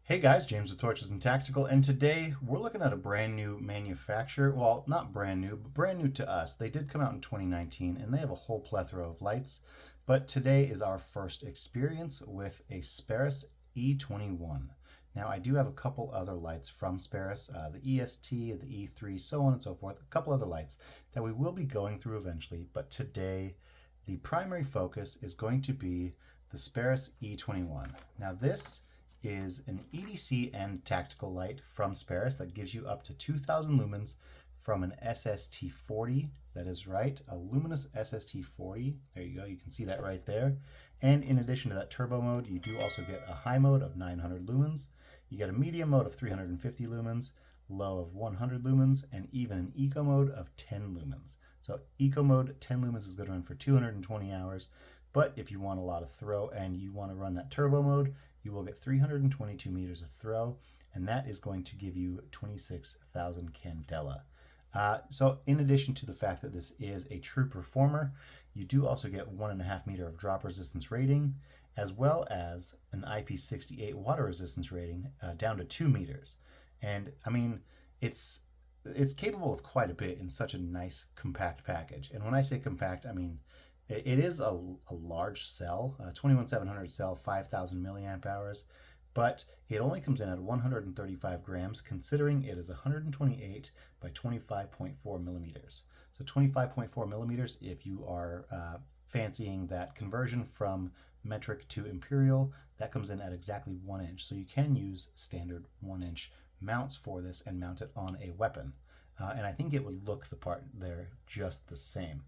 Hey guys, James with Torches and Tactical, and today we're looking at a brand new manufacturer. Well, not brand new, but brand new to us. They did come out in 2019 and they have a whole plethora of lights, but today is our first experience with a Speras E21. Now, I do have a couple other lights from Speras, the EST, the E3, so on and so forth, a couple other lights that we will be going through eventually, but today the primary focus is going to be the Speras E21. Now, this is an EDC and tactical light from Speras that gives you up to 2000 lumens from an SST40. That is right, a luminous SST40. There you go, you can see that right there. And in addition to that turbo mode, you do also get a high mode of 900 lumens. You get a medium mode of 350 lumens, low of 100 lumens, and even an eco mode of 10 lumens. So eco mode 10 lumens is going to run for 220 hours. But if you want a lot of throw and you want to run that turbo mode, you will get 322 meters of throw, and that is going to give you 26,000 candela. So in addition to the fact that this is a true performer, you do also get 1.5 meter of drop resistance rating, as well as an IP68 water resistance rating down to 2 meters. And I mean, it's capable of quite a bit in such a nice compact package. And when I say compact, I mean it is a large cell, a 21700 cell, 5000 milliamp hours, but it only comes in at 135 grams, considering it is 128 by 25.4 millimeters. So 25.4 millimeters, if you are fancying that conversion from metric to imperial, that comes in at exactly 1 inch. So you can use standard 1 inch mounts for this and mount it on a weapon. And I think it would look the part there just the same.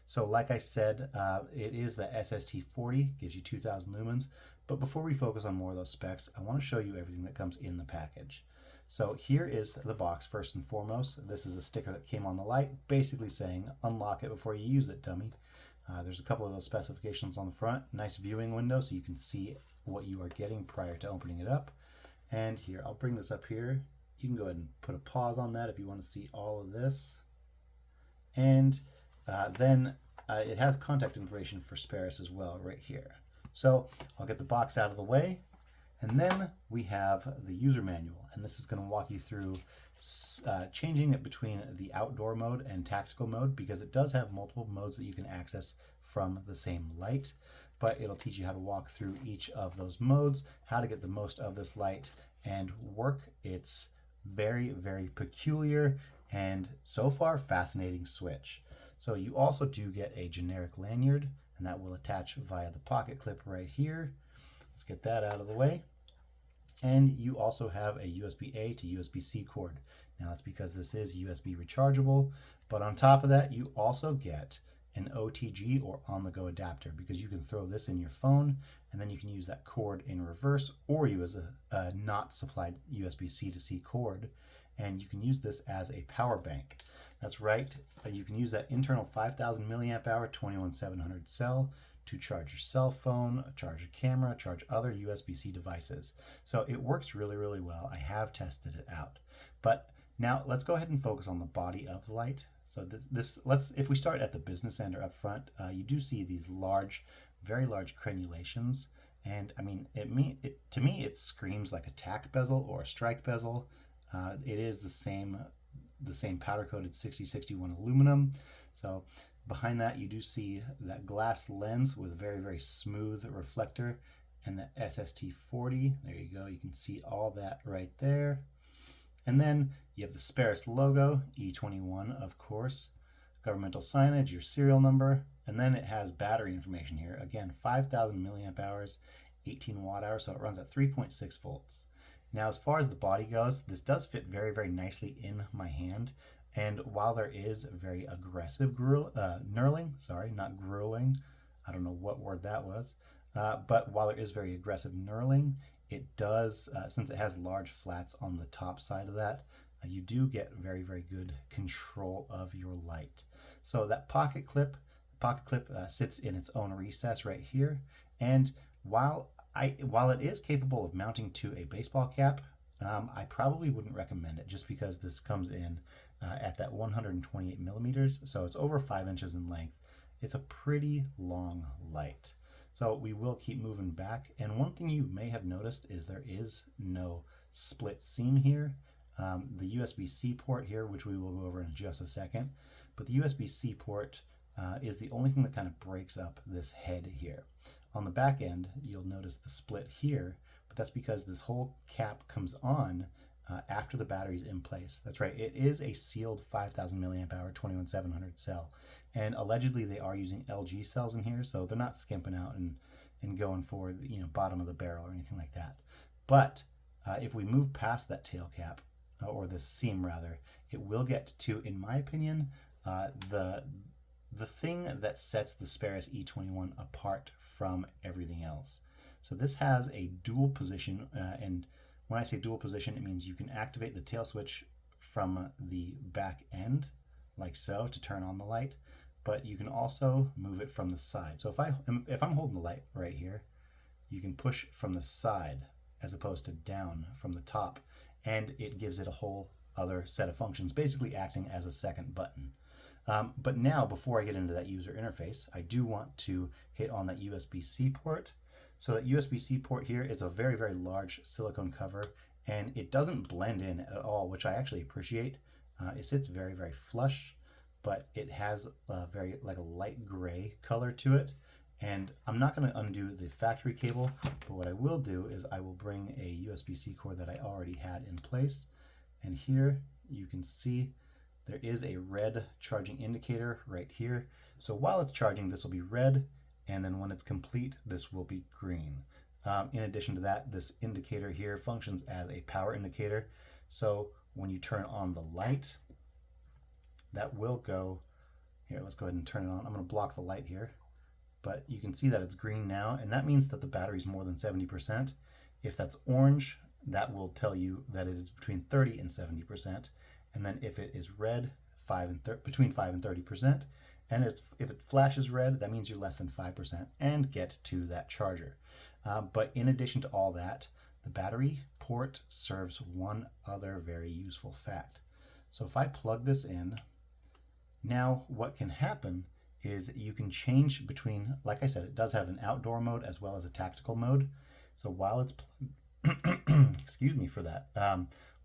So like I said, it is the SST40, gives you 2000 lumens. But before we focus on more of those specs, I want to show you everything that comes in the package. So here is the box first and foremost. This is a sticker that came on the light, basically saying, unlock it before you use it, dummy. There's a couple of those specifications on the front. Nice viewing window so you can see what you are getting prior to opening it up. And here, I'll bring this up here. You can go ahead and put a pause on that if you want to see all of this. And then it has contact information for Speras as well right here. So I'll get the box out of the way, and then we have the user manual, and this is going to walk you through changing it between the outdoor mode and tactical mode, because it does have multiple modes that you can access from the same light, but it'll teach you how to walk through each of those modes, how to get the most of this light and work its very, very peculiar and so far fascinating switch. So you also do get a generic lanyard, and that will attach via the pocket clip right here. Let's get that out of the way. And you also have a USB-A to USB-C cord. Now that's because this is USB rechargeable, but on top of that, you also get an OTG or on-the-go adapter, because you can throw this in your phone and then you can use that cord in reverse, or use a not supplied USB-C to C cord, and you can use this as a power bank. That's right, you can use that internal 5000 milliamp hour 21700 cell to charge your cell phone, charge your camera, charge other USB-C devices. So it works really, really well. I have tested it out. But now let's go ahead and focus on the body of the light. So if we start at the business end or up front, you do see these large, very large crenulations. And I mean, to me, it screams like a tack bezel or a strike bezel. It is the same powder coated 6061 aluminum. So behind that, you do see that glass lens with a very, very smooth reflector, and the SST40. There you go. You can see all that right there. And then you have the Speras logo, E21, of course, governmental signage, your serial number, and then it has battery information here. Again, 5000 milliamp hours, 18 watt hours, so it runs at 3.6 volts. Now, as far as the body goes, this does fit very, very nicely in my hand. And while there is very aggressive knurling, sorry, not grueling, I don't know what word that was, but while there is very aggressive knurling, it does, since it has large flats on the top side of that, you do get very, very good control of your light. So that pocket clip sits in its own recess right here. And while it is capable of mounting to a baseball cap, I probably wouldn't recommend it, just because this comes in at that 128 millimeters, so it's over 5 inches in length. It's a pretty long light. So we will keep moving back. And one thing you may have noticed is there is no split seam here. The USB-C port here, which we will go over in just a second, but the USB-C port is the only thing that kind of breaks up this head here. On the back end, you'll notice the split here, but that's because this whole cap comes on after the battery's in place. That's right, it is a sealed 5,000 milliamp hour 21700 cell, and allegedly they are using LG cells in here, so they're not skimping out and going for the bottom of the barrel or anything like that. But if we move past that tail cap, or this seam rather, it will get to, in my opinion, the thing that sets the Speras E21 apart from everything else. So this has a dual position, and when I say dual position, it means you can activate the tail switch from the back end, like so, to turn on the light, but you can also move it from the side. So if I'm holding the light right here, you can push from the side as opposed to down from the top, and it gives it a whole other set of functions, basically acting as a second button. But now, before I get into that user interface, I do want to hit on that USB-C port. So that USB-C port here is a very, very large silicone cover, and it doesn't blend in at all, which I actually appreciate. It sits very, very flush, but it has a very like a light gray color to it. And I'm not going to undo the factory cable, but what I will do is I will bring a USB-C cord that I already had in place. And here you can see there is a red charging indicator right here. So while it's charging, this will be red, and then when it's complete, this will be green. In addition to that, this indicator here functions as a power indicator. So when you turn on the light, that will go here. Let's go ahead and turn it on. I'm going to block the light here, but you can see that it's green now, and that means that the battery is more than 70%. If that's orange, that will tell you that it is between 30 and 70%. And then if it is red, between 5 and 30%. And if it flashes red, that means you're less than 5% and get to that charger. But in addition to all that, the battery port serves one other very useful fact. So if I plug this in, now what can happen is you can change between, like I said, it does have an outdoor mode as well as a tactical mode. So while it's excuse me for that,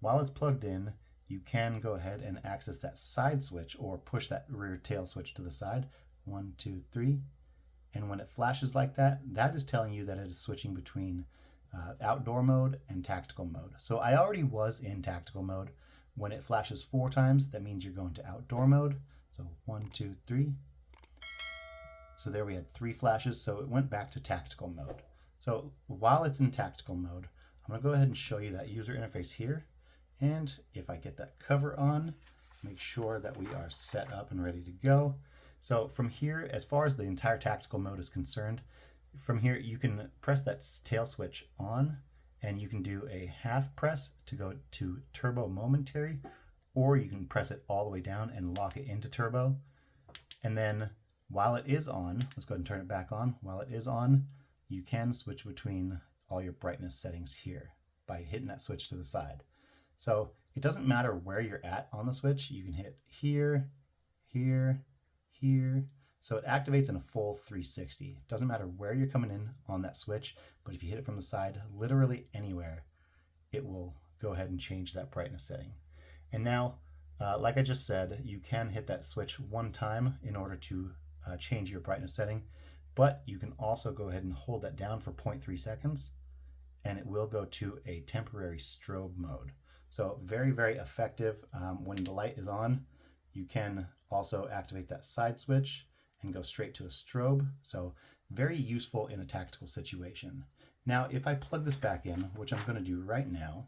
while it's plugged in, you can go ahead and access that side switch or push that rear tail switch to the side. 1, 2, 3. And when it flashes like that, that is telling you that it is switching between outdoor mode and tactical mode. So I already was in tactical mode. When it flashes 4 times, that means you're going to outdoor mode. So 1, 2, 3. So there we had 3 flashes, so it went back to tactical mode. So while it's in tactical mode, I'm going to go ahead and show you that user interface here. And if I get that cover on, make sure that we are set up and ready to go. So from here, as far as the entire tactical mode is concerned, from here you can press that tail switch on, and you can do a half press to go to turbo momentary, or you can press it all the way down and lock it into turbo. And then while it is on, let's go ahead and turn it back on. While it is on, you can switch between all your brightness settings here by hitting that switch to the side. So it doesn't matter where you're at on the switch. You can hit here, here, here. So it activates in a full 360. It doesn't matter where you're coming in on that switch, but if you hit it from the side, literally anywhere, it will go ahead and change that brightness setting. And now, like I just said, you can hit that switch 1 time in order to change your brightness setting, but you can also go ahead and hold that down for 0.3 seconds, and it will go to a temporary strobe mode. So very, very effective. When the light is on, you can also activate that side switch and go straight to a strobe. So very useful in a tactical situation. Now, if I plug this back in, which I'm going to do right now,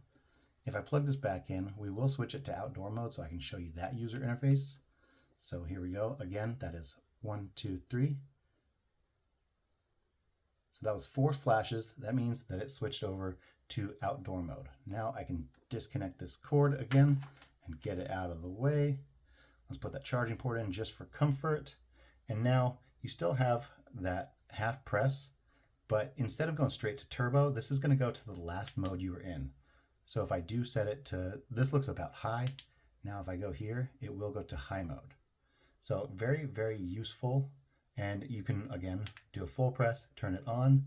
if I plug this back in, we will switch it to outdoor mode so I can show you that user interface. So here we go. Again, that is 1, 2, 3. So that was 4 flashes. That means that it switched over to outdoor mode. Now I can disconnect this cord again and get it out of the way. Let's put that charging port in just for comfort. And now you still have that half press, but instead of going straight to turbo, this is going to go to the last mode you were in. So if I do set it to, this looks about high. Now if I go here, it will go to high mode. So very, very useful And you can, again, do a full press, turn it on,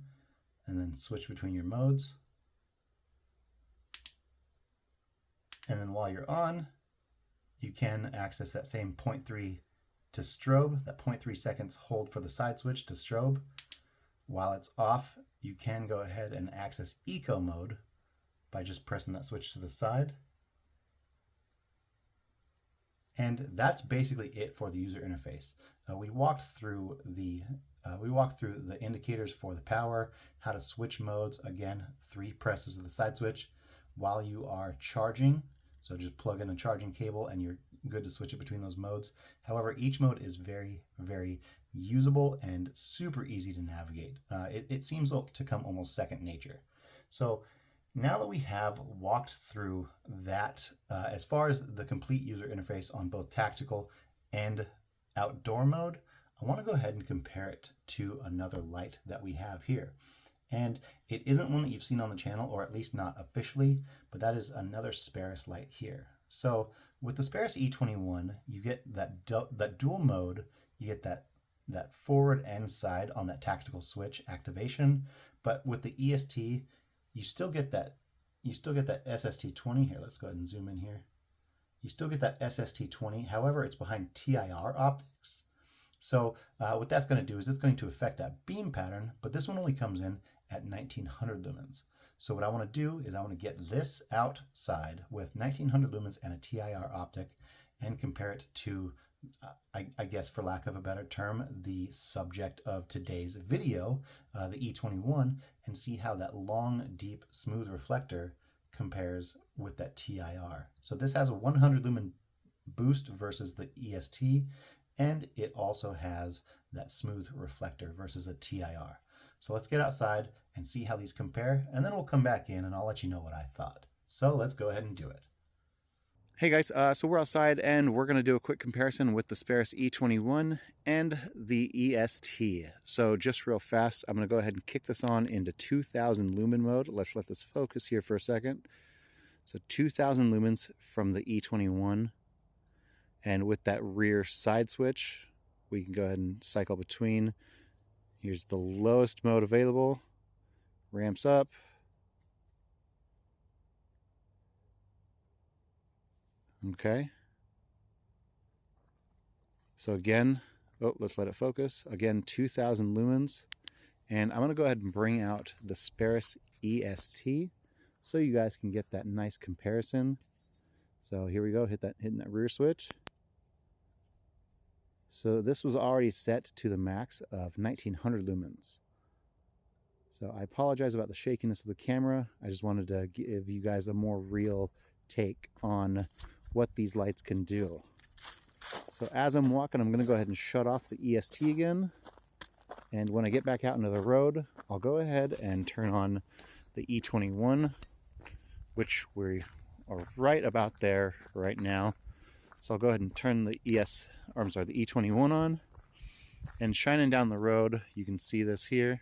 and then switch between your modes. And then while you're on, you can access that same 0.3 to strobe, that 0.3 seconds hold for the side switch to strobe. While it's off, you can go ahead and access eco mode by just pressing that switch to the side. And that's basically it for the user interface. We walked through the indicators for the power, how to switch modes. Again, 3 presses of the side switch while you are charging. So just plug in a charging cable and you're good to switch it between those modes. However, each mode is very, very usable and super easy to navigate. It seems to come almost second nature. So now that we have walked through that, as far as the complete user interface on both tactical and outdoor mode, I want to go ahead and compare it to another light that we have here. And it isn't one that you've seen on the channel, or at least not officially, but that is another Speras light here. So with the Speras E21, you get that dual mode, you get that forward and side on that tactical switch activation, but with the EST, you still get that SST20 here. Let's go ahead and zoom in here. You still get that SST20, however, it's behind TIR optics. So what that's going to do is it's going to affect that beam pattern, but this one only comes in at 1900 lumens. So what I want to do is I want to get this outside with 1900 lumens and a TIR optic and compare it to, I guess for lack of a better term, the subject of today's video, the E21, and see how that long, deep, smooth reflector compares with that TIR. So this has a 100 lumen boost versus the EST, and it also has that smooth reflector versus a TIR. So let's get outside and see how these compare, and then we'll come back in and I'll let you know what I thought. So let's go ahead and do it. Hey guys, so we're outside and we're going to do a quick comparison with the Speras E21 and the EST. So just real fast, I'm going to go ahead and kick this on into 2000 lumen mode. Let's let this focus here for a second. So 2000 lumens from the E21. And with that rear side switch, we can go ahead and cycle between. Here's the lowest mode available. Ramps up. Okay. So again, let's let it focus. Again, 2000 lumens. And I'm going to go ahead and bring out the Speras EST so you guys can get that nice comparison. So here we go, hitting that rear switch. So this was already set to the max of 1900 lumens. So I apologize about the shakiness of the camera. I just wanted to give you guys a more real take on what these lights can do. So as I'm walking, I'm going to go ahead and shut off the EST again. And when I get back out into the road, I'll go ahead and turn on the E21, which we are right about there right now. So I'll go ahead and turn the the E21 on, and shining down the road, you can see this here.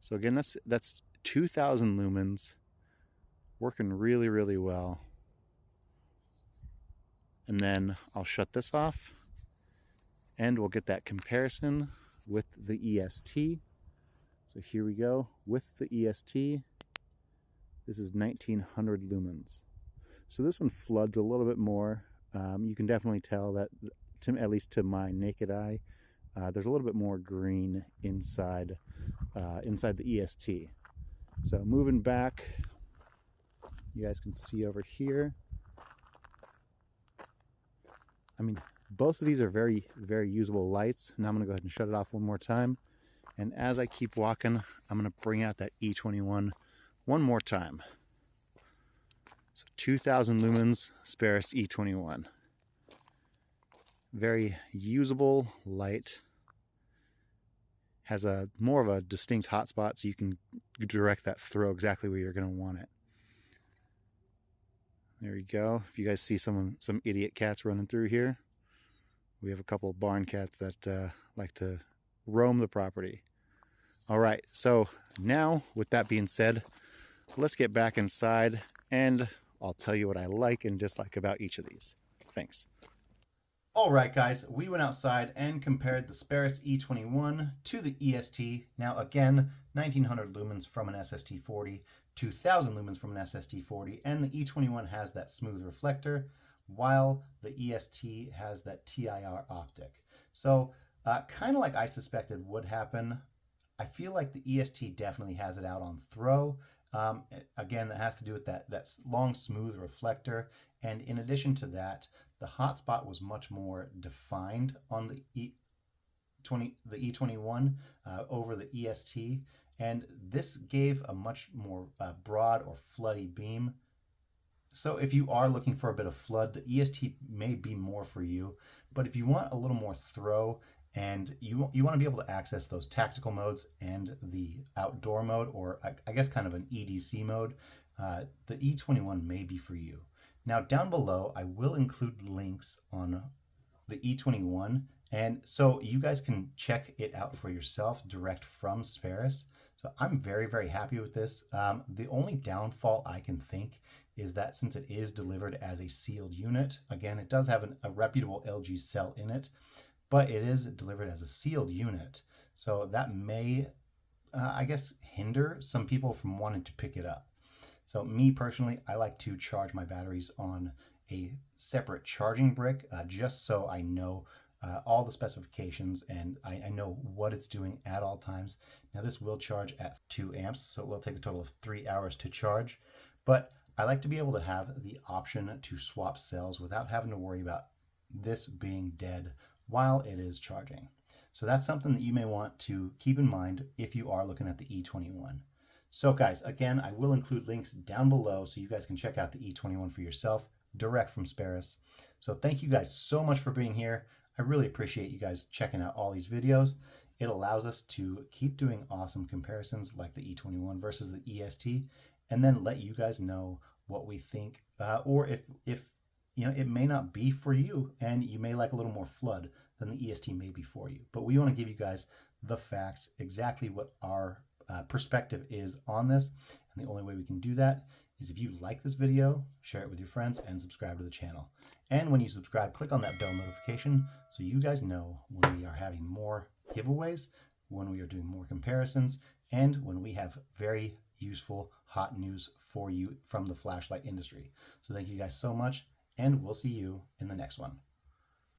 So again, that's 2000 lumens, working really, really well. And then I'll shut this off, and we'll get that comparison with the EST. So here we go with the EST. This is 1900 lumens. So this one floods a little bit more. You can definitely tell that, at least to my naked eye, there's a little bit more green inside the EST. So moving back, you guys can see over here. I mean, both of these are very, very usable lights. Now I'm going to go ahead and shut it off one more time. And as I keep walking, I'm going to bring out that E21 one more time. So 2000 lumens, Speras E21. Very usable light. Has a more of a distinct hotspot, so you can direct that throw exactly where you're going to want it. There you go. If you guys see some idiot cats running through here, we have a couple of barn cats that like to roam the property. All right, so now with that being said, let's get back inside and I'll tell you what I like and dislike about each of these. Thanks. All right, guys, we went outside and compared the Speras E21 to the EST. Now, again, 1900 lumens from an SST40, 2000 lumens from an SST40, and the E21 has that smooth reflector, while the EST has that TIR optic. So, kind of like I suspected would happen, I feel like the EST definitely has it out on throw. Again, that has to do with that long, smooth reflector. And in addition to that, the hotspot was much more defined on the E21 over the EST, and this gave a much more broad or floody beam. So if you are looking for a bit of flood, the EST may be more for you. But if you want a little more throw and you want to be able to access those tactical modes and the outdoor mode, or I guess kind of an EDC mode, the E21 may be for you. Now down below, I will include links on the E21, and so you guys can check it out for yourself direct from Speras. So I'm very, very happy with this. The only downfall I can think is that since it is delivered as a sealed unit, again, it does have a reputable LG cell in it, but it is delivered as a sealed unit. So that may, I guess, hinder some people from wanting to pick it up. So me personally, I like to charge my batteries on a separate charging brick, just so I know all the specifications and I know what it's doing at all times. Now this will charge at 2 amps, so it will take a total of 3 hours to charge, but I like to be able to have the option to swap cells without having to worry about this being dead while it is charging. So that's something that you may want to keep in mind if you are looking at the E21. So guys, again, I will include links down below so you guys can check out the E21 for yourself direct from Speras. So thank you guys so much for being here. I really appreciate you guys checking out all these videos. It allows us to keep doing awesome comparisons like the E21 versus the EST, and then let you guys know what we think, or if you know, it may not be for you and you may like a little more flood, then the EST may be for you. But we want to give you guys the facts, exactly what our perspective is on this. And the only way we can do that is if you like this video, share it with your friends, and subscribe to the channel. And when you subscribe, click on that bell notification so you guys know when we are having more giveaways, when we are doing more comparisons, and when we have very useful hot news for you from the flashlight industry. So thank you guys so much, and we'll see you in the next one.